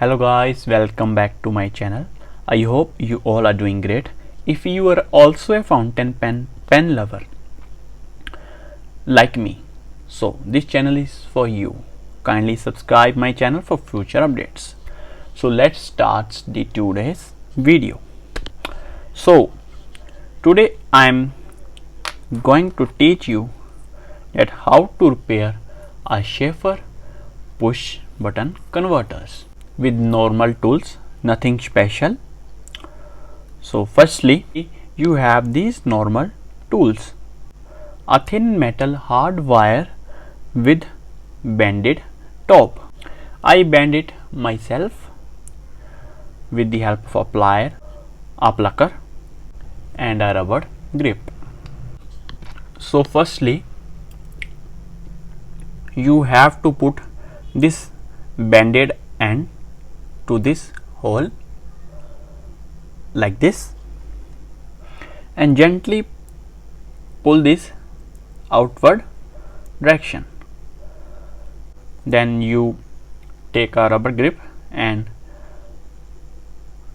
Hello guys, welcome back to my channel. I hope you all are doing great. If you are also a fountain pen lover like me, so this channel is for you. Kindly subscribe my channel for future updates. So let's start the today's video. So today I am going to teach you that how to repair a Sheaffer push button converters with normal tools, nothing special. So firstly, you have these normal tools: a thin metal hard wire with bended top. I bend it myself with the help of a plier, a plucker and a rubber grip. So firstly, you have to put this bended end to this hole like this and gently pull this outward direction. Then you take a rubber grip and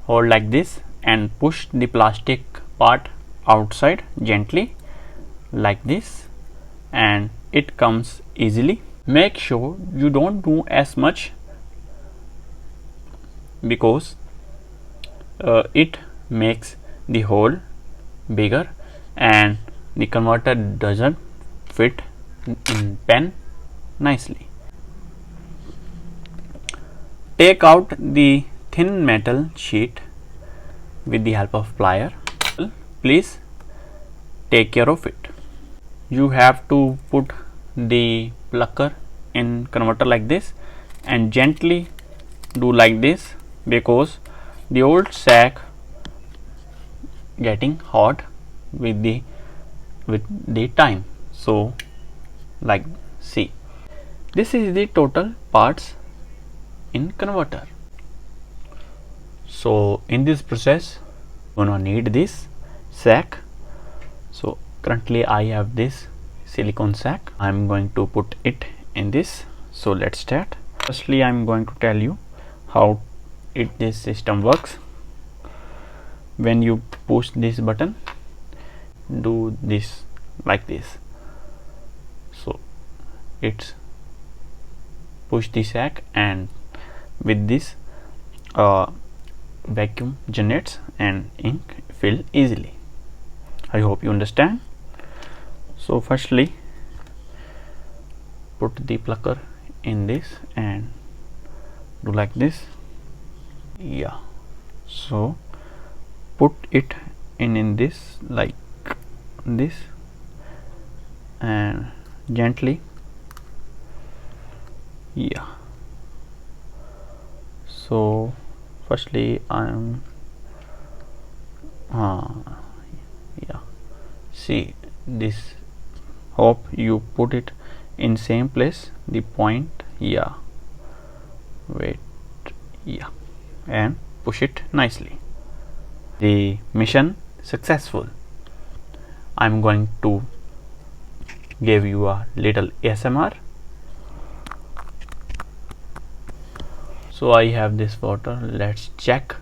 hold like this and push the plastic part outside gently like this, and it comes easily. Make sure you don't do as much because it makes the hole bigger and the converter doesn't fit in pen nicely. Take out the thin metal sheet with the help of plier. Please take care of it. You have to put the plucker in converter like this and gently do like this because the old sack getting hot with the time. So like, see, this is the total parts in converter. So in this process you're gonna need this sack. So currently I have this silicone sack. I'm going to put it in this. So let's start. Firstly, I'm going to tell you how this system works. When you push this button, do this like this. So it's push the sack and with this vacuum generates and ink fill easily. I hope you understand. So firstly, put the plucker in this and do like this. Yeah, so put it in this like this and gently. Yeah, so firstly I'm yeah, see this. Hope you put it in same place, the point. Yeah, wait, yeah, and push it nicely. The mission successful. I'm going to give you a little ASMR. So I have this water, let's check.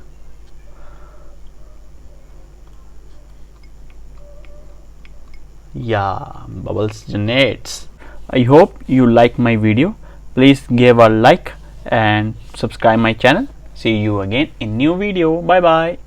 Yeah, bubbles generates. I hope you like my video. Please give a like and subscribe my channel. See you again in new video. Bye bye.